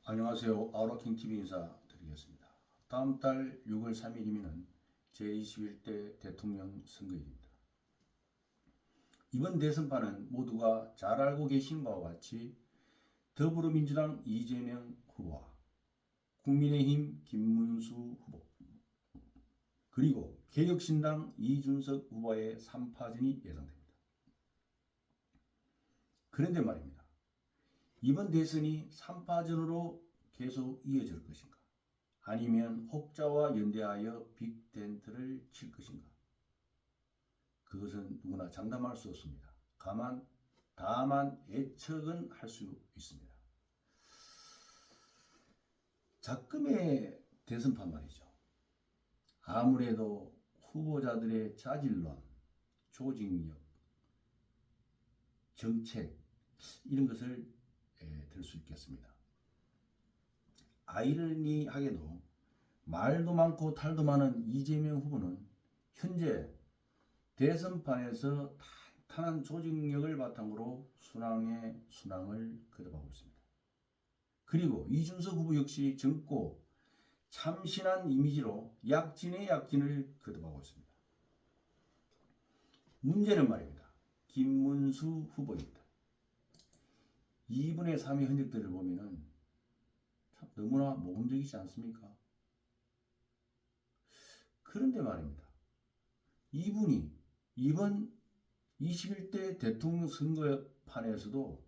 안녕하세요. 아우라킹TV 인사드리겠습니다. 다음 달 6월 3일이면 제21대 대통령 선거일입니다. 이번 대선판은 모두가 잘 알고 계신 바와 같이 더불어민주당 이재명 후보와 국민의힘 김문수 후보 그리고 개혁신당 이준석 후보의 3파전이 예상됩니다. 그런데 말입니다. 이번 대선이 3파전으로 계속 이어질 것인가? 아니면 혹자와 연대하여 빅텐트를 칠 것인가? 그것은 누구나 장담할 수 없습니다. 다만 예측은 할 수 있습니다. 작금의 대선판 말이죠. 아무래도 후보자들의 자질론, 조직력, 정책 이런 것을 들 수 있겠습니다. 아이러니하게도 말도 많고 탈도 많은 이재명 후보는 현재 대선판에서 탄탄한 조직력을 바탕으로 순항을 거듭하고 있습니다. 그리고 이준석 후보 역시 젊고 참신한 이미지로 약진의 약진을 거듭하고 있습니다. 문제는 말입니다. 김문수 후보입니다. 2분의 3의 흔적들을 보면은 참 너무나 모범적이지 않습니까? 그런데 말입니다. 이분이 이번 21대 대통령 선거판에서도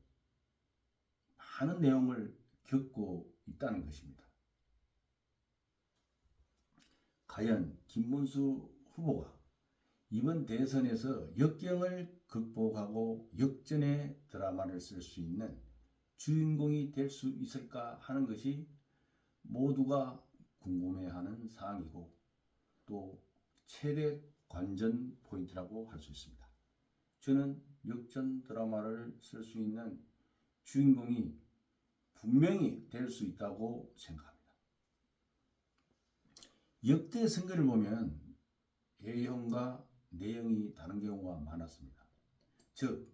많은 내용을 겪고 있다는 것입니다. 과연 김문수 후보가 이번 대선에서 역경을 극복하고 역전의 드라마를 쓸 수 있는 주인공이 될 수 있을까 하는 것이 모두가 궁금해하는 사항이고 또 최대 관전 포인트라고 할 수 있습니다. 저는 역전 드라마를 쓸 수 있는 주인공이 분명히 될 수 있다고 생각합니다. 역대 선거를 보면 A형과 내용이 다른 경우가 많았습니다. 즉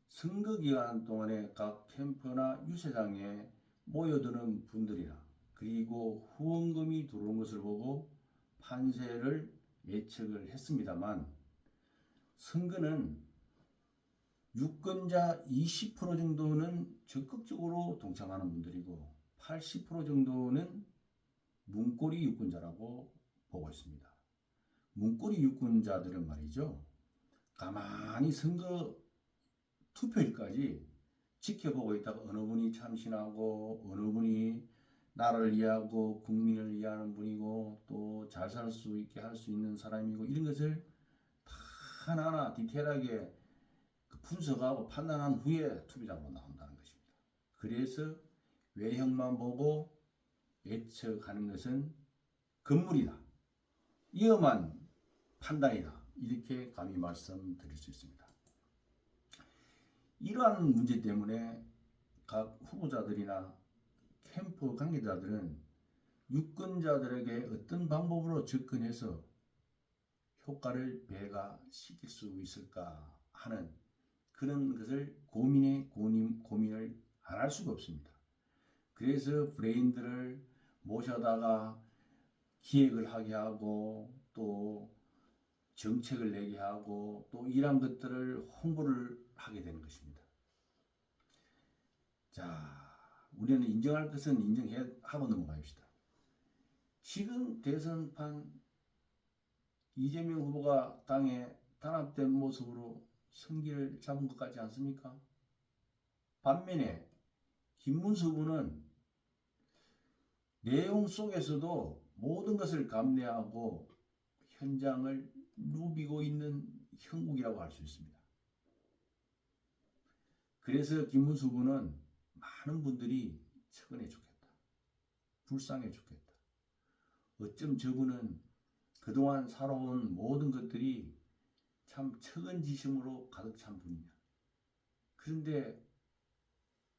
선거 기간 동안에 각 캠프나 유세장에 모여드는 분들이나 그리고 후원금이 들어온 것을 보고 판세를 예측을 했습니다만 선거는 유권자 20% 정도는 적극적으로 동참하는 분들이고 80% 정도는 문고리 유권자라고 보고 있습니다. 문고리 유권자들은 말이죠. 가만히 선거 투표일까지 지켜보고 있다가 어느 분이 참신하고 어느 분이 나라를 이해하고 국민을 이해하는 분이고 또 잘 살 수 있게 할 수 있는 사람이고 이런 것을 다 하나하나 디테일하게 분석하고 판단한 후에 투표장으로 나온다는 것입니다. 그래서 외형만 보고 예측하는 것은 건물이다. 위험한 판단이다. 이렇게 감히 말씀드릴 수 있습니다. 이러한 문제 때문에 각 후보자들이나 캠프 관계자들은 유권자들에게 어떤 방법으로 접근해서 효과를 배가시킬 수 있을까 하는 그런 것을 고민을 안 할 수가 없습니다. 그래서 브레인들을 모셔다가 기획을 하게 하고 또 정책을 내게 하고 또 이런 것들을 홍보를 하게 되는 것입니다. 자, 우리는 인정할 것은 인정하고 넘어갑시다. 지금 대선판 이재명 후보가 당에 단합된 모습으로 승기를 잡은 것 같지 않습니까? 반면에 김문수 후보는 내용 속에서도 모든 것을 감내하고 현장을 누비고 있는 형국이라고 할 수 있습니다. 그래서 김문수 후보는 많은 분들이 처근해 죽겠다. 불쌍해 죽겠다. 어쩜 저분은 그동안 살아온 모든 것들이 참 처근지심으로 가득 찬 분이냐. 그런데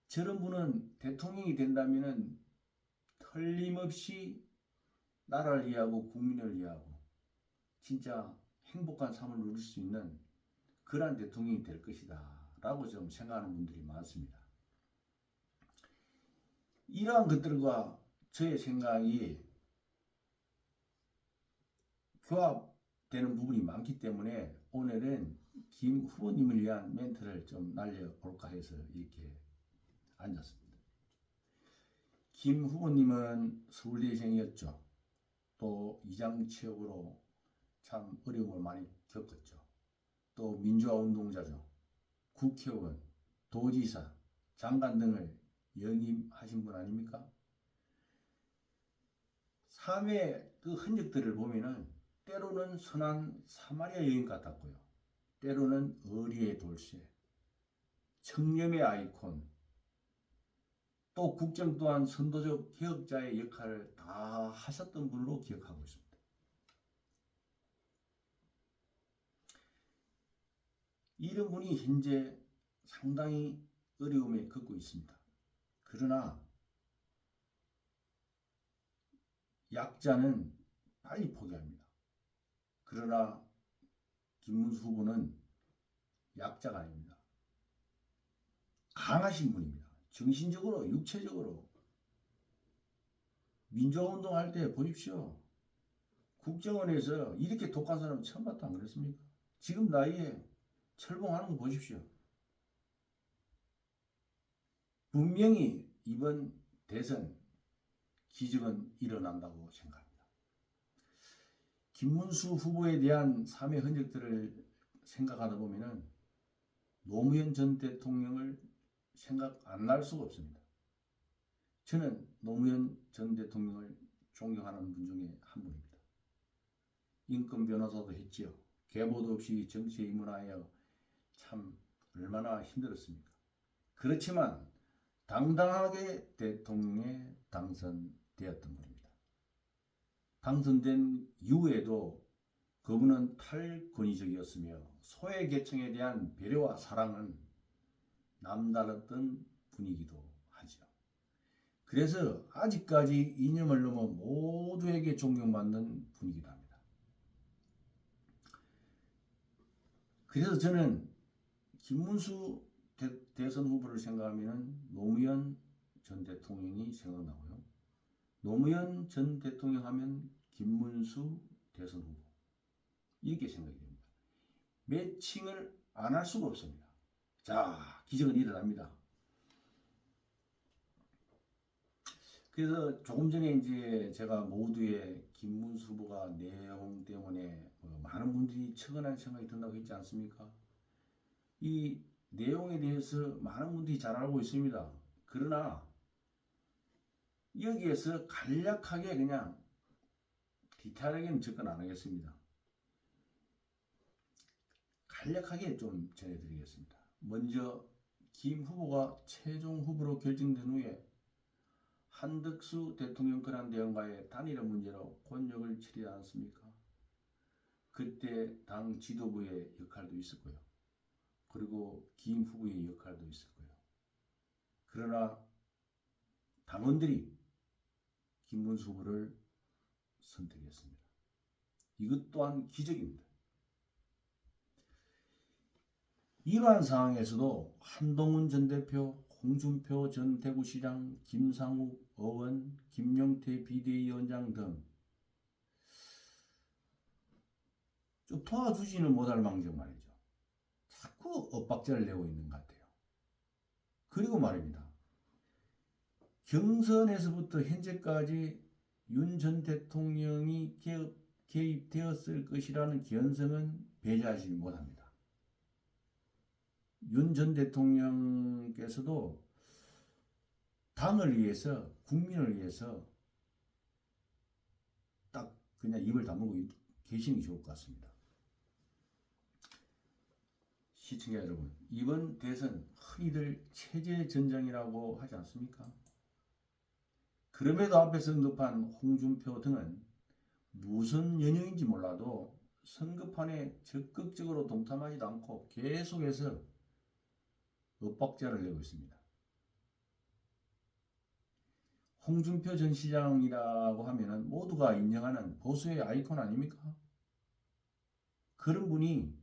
저런 분은 대통령이 된다면 틀림없이 나라를 이해하고 국민을 이해하고 진짜 행복한 삶을 누릴 수 있는 그러한 대통령이 될 것이다 라고 좀 생각하는 분들이 많습니다. 이러한 것들과 저의 생각이 교합되는 부분이 많기 때문에 오늘은 김 후보님을 위한 멘트를 좀 날려볼까 해서 이렇게 앉았습니다. 김 후보님은 서울대생이었죠. 또 이장 취업으로 참 어려움을 많이 겪었죠. 또 민주화 운동자죠. 국회의원, 도지사, 장관 등을 영임하신 분 아닙니까? 삶의 그 흔적들을 보면은 때로는 선한 사마리아 여인 같았고요. 때로는 의리의 돌쇠, 청렴의 아이콘, 또 국정 또한 선도적 개혁자의 역할을 다 하셨던 분으로 기억하고 있습니다. 이런 분이 현재 상당히 어려움에 겪고 있습니다. 그러나 약자는 빨리 포기합니다. 그러나 김문수 후보는 약자가 아닙니다. 강하신 분입니다. 정신적으로, 육체적으로. 민주화운동 할 때 보십시오. 국정원에서 이렇게 독한 사람 처음 봤다 안 그랬습니까? 지금 나이에 철봉하는 거 보십시오. 분명히 이번 대선 기적은 일어난다고 생각합니다. 김문수 후보에 대한 삶의 흔적들을 생각하다 보면은 노무현 전 대통령을 생각 안 날 수가 없습니다. 저는 노무현 전 대통령을 존경하는 분 중에 한 분입니다. 인권 변호사도 했지요. 계보도 없이 정치에 입문하여 참 얼마나 힘들었습니까? 그렇지만 당당하게 대통령에 당선되었던 분입니다. 당선된 이후에도 그분은 탈권위적이었으며 소외계층에 대한 배려와 사랑은 남다랐던 분이기도 하죠. 그래서 아직까지 이념을 넘어 모두에게 존경받는 분이기도 합니다. 그래서 저는 김문수 대선 후보를 생각하면 노무현 전 대통령이 생각나고요. 노무현 전 대통령 하면 김문수 대선 후보. 이렇게 생각이 됩니다. 매칭을 안 할 수가 없습니다. 자, 기적은 일어납니다. 그래서 조금 전에 이제 제가 모두의 김문수 후보가 내용 때문에 많은 분들이 척은한 생각이 든다고 했지 않습니까? 이 내용에 대해서 많은 분들이 잘 알고 있습니다. 그러나 여기에서 간략하게 그냥 디테일하게는 접근 안 하겠습니다. 간략하게 좀 전해드리겠습니다. 먼저 김 후보가 최종 후보로 결정된 후에 한덕수 대통령 권한대행과의 단일화 문제로 곤욕을 치르지 않았습니까? 그때 당 지도부의 역할도 있었고요. 그리고 김 후보의 역할도 있었고요. 그러나 당원들이 김문수 후보를 선택했습니다. 이것 또한 기적입니다. 이러한 상황에서도 한동훈 전 대표, 홍준표 전 대구시장, 김상욱 의원, 김용태 비대위원장 등 좀 도와주지는 못할 망정 말이죠. 자꾸 엇박자를 내고 있는 것 같아요. 그리고 말입니다. 경선에서부터 현재까지 윤 전 대통령이 개입되었을 것이라는 견성은 배제하지 못합니다. 윤 전 대통령께서도 당을 위해서, 국민을 위해서 딱 그냥 입을 다물고 계시는 게 좋을 것 같습니다. 시청자 여러분, 이번 대선 흔히들 체제 전장이라고 하지 않습니까? 그럼에도 앞에서 언급한 홍준표 등은 무슨 연유인지 몰라도 선거판에 적극적으로 동참하지도 않고 계속해서 엇박자를 내고 있습니다. 홍준표 전 시장이라고 하면은 모두가 인정하는 보수의 아이콘 아닙니까? 그런 분이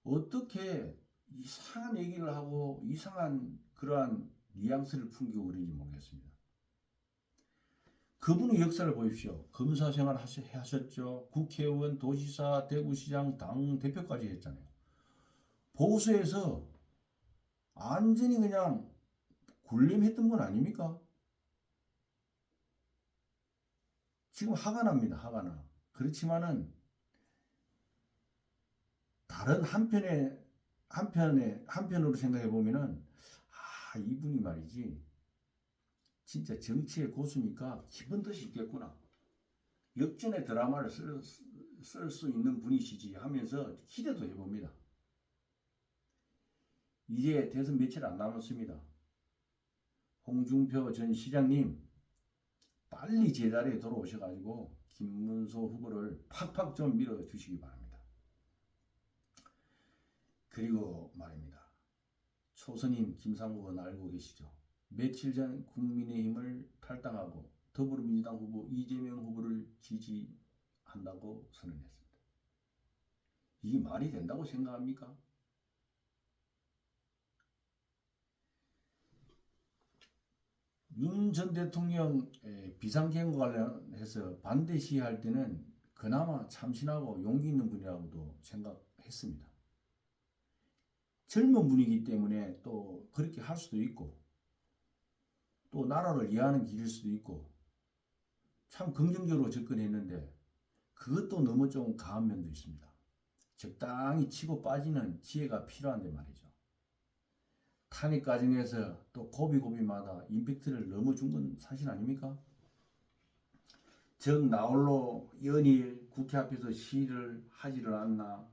어떻게 이상한 얘기를 하고 이상한 그러한 뉘앙스를 풍기고 그런지 모르겠습니다. 그분의 역사를 보십시오. 검사 생활 하셨죠. 국회의원, 도지사, 대구시장, 당 대표까지 했잖아요. 보수에서 완전히 그냥 군림했던 건 아닙니까? 지금 화가 납니다. 화가 나. 그렇지만은 다른 한편으로 생각해 보면은 이분이 말이지 진짜 정치의 고수니까 기분 듯이 있겠구나. 역전의 드라마를 쓸 수 있는 분이시지 하면서 기대도 해봅니다. 이제 대선 며칠 안 남았습니다. 홍준표 전 시장님 빨리 제자리에 돌아오셔가지고 김문수 후보를 팍팍 좀 밀어주시기 바랍니다. 그리고 말입니다. 초선인 김상국은 알고 계시죠? 며칠 전 국민의힘을 탈당하고 더불어민주당 후보 이재명 후보를 지지한다고 선언했습니다. 이게 말이 된다고 생각합니까? 윤 전 대통령 비상계엄과 관련해서 반대 시위할 때는 그나마 참신하고 용기 있는 분이라고도 생각했습니다. 젊은 분이기 때문에 또 그렇게 할 수도 있고 또 나라를 이해하는 길일 수도 있고 참 긍정적으로 접근했는데 그것도 너무 좀 가한 면도 있습니다. 적당히 치고 빠지는 지혜가 필요한데 말이죠. 탄핵 과정에서 또 고비고비마다 임팩트를 너무 준 건 사실 아닙니까? 정 나홀로 연일 국회 앞에서 시위를 하지를 않나,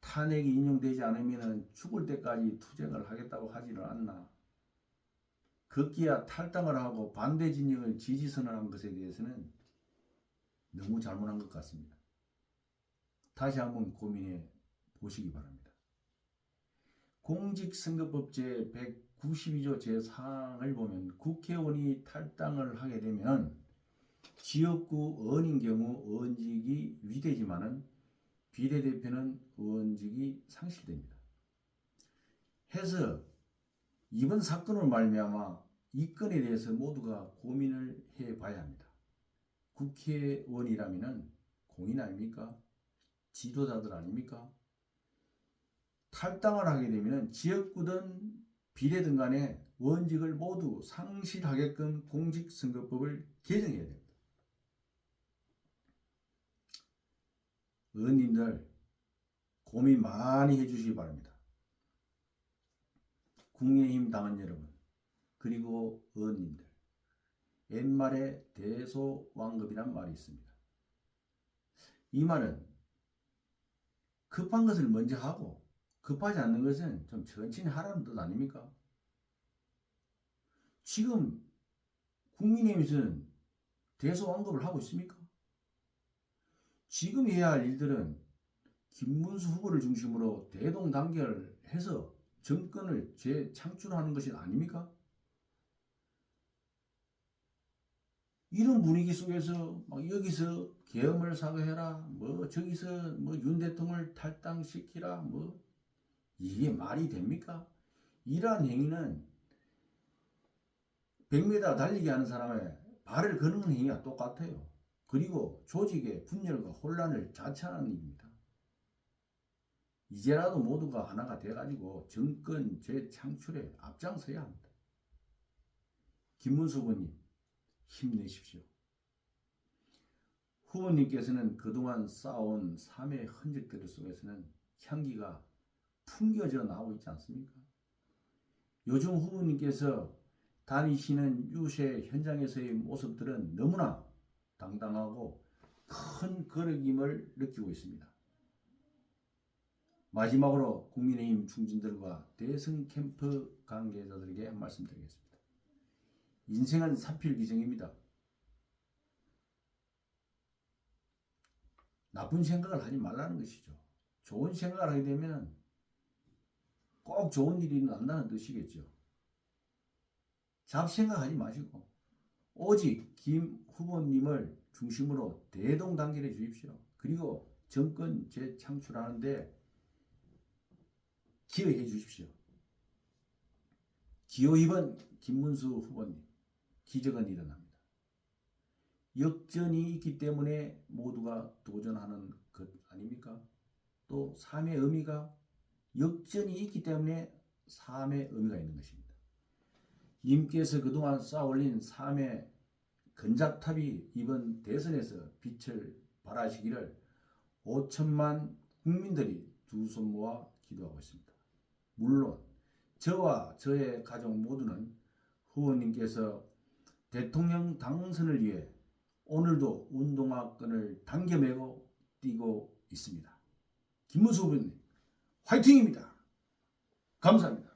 탄핵이 인용되지 않으면 죽을 때까지 투쟁을 하겠다고 하지를 않나, 급기야 탈당을 하고 반대 진영을 지지 선언한 것에 대해서는 너무 잘못한 것 같습니다. 다시 한번 고민해 보시기 바랍니다. 공직선거법 제192조 제4항을 보면 국회의원이 탈당을 하게 되면 지역구 의원인 경우 의원직이 유지되지만은 비례대표는 의원직이 상실됩니다. 해서 이번 사건으로 말미암아 이 건에 대해서 모두가 고민을 해봐야 합니다. 국회의원이라면은 공인 아닙니까? 지도자들 아닙니까? 탈당을 하게 되면 지역구든 비례든 간에 의원직을 모두 상실하게끔 공직선거법을 개정해야 됩니다. 의원님들 고민 많이 해주시기 바랍니다. 국민의힘 당원 여러분 그리고 의원님들 옛말에 대소왕급이란 말이 있습니다. 이 말은 급한 것을 먼저 하고 급하지 않는 것은 좀 천천히 하라는 뜻 아닙니까? 지금 국민의힘에서는 대소왕급을 하고 있습니까? 지금 해야 할 일들은 김문수 후보를 중심으로 대동단결해서 정권을 재창출하는 것이 아닙니까? 이런 분위기 속에서 막 여기서 계엄을 사과해라, 뭐 저기서 뭐 윤 대통령을 탈당시키라, 뭐 이게 말이 됩니까? 이러한 행위는 100m 달리기 하는 사람의 발을 거는 행위와 똑같아요. 그리고 조직의 분열과 혼란을 자초하는 일입니다. 이제라도 모두가 하나가 돼가지고 정권 재창출에 앞장서야 합니다. 김문수 후보님 힘내십시오. 후보님께서는 그동안 쌓아온 삶의 흔적들 속에서는 향기가 풍겨져 나오고 있지 않습니까? 요즘 후보님께서 다니시는 유세 현장에서의 모습들은 너무나 당당하고 큰 거력임을 느끼고 있습니다. 마지막으로 국민의힘 중진들과 대선 캠프 관계자들에게 말씀드리겠습니다. 인생은 사필귀정입니다. 나쁜 생각을 하지 말라는 것이죠. 좋은 생각을 하게 되면 꼭 좋은 일이 난다는 뜻이겠죠. 잡생각하지 마시고 오직 김 후보님을 중심으로 대동단결해 주십시오. 그리고 정권 재창출하는데 기여해 주십시오. 기호 2번 김문수 후보님 기적은 일어납니다. 역전이 있기 때문에 모두가 도전하는 것 아닙니까? 또 삶의 의미가 역전이 있기 때문에 삶의 의미가 있는 것입니다. 님께서 그동안 쌓아올린 삶의 건작탑이 이번 대선에서 빛을 발하시기를 5천만 국민들이 두 손 모아 기도하고 있습니다. 물론 저와 저의 가족 모두는 후보님께서 대통령 당선을 위해 오늘도 운동화끈을 당겨매고 뛰고 있습니다. 김문수 후보님 화이팅입니다. 감사합니다.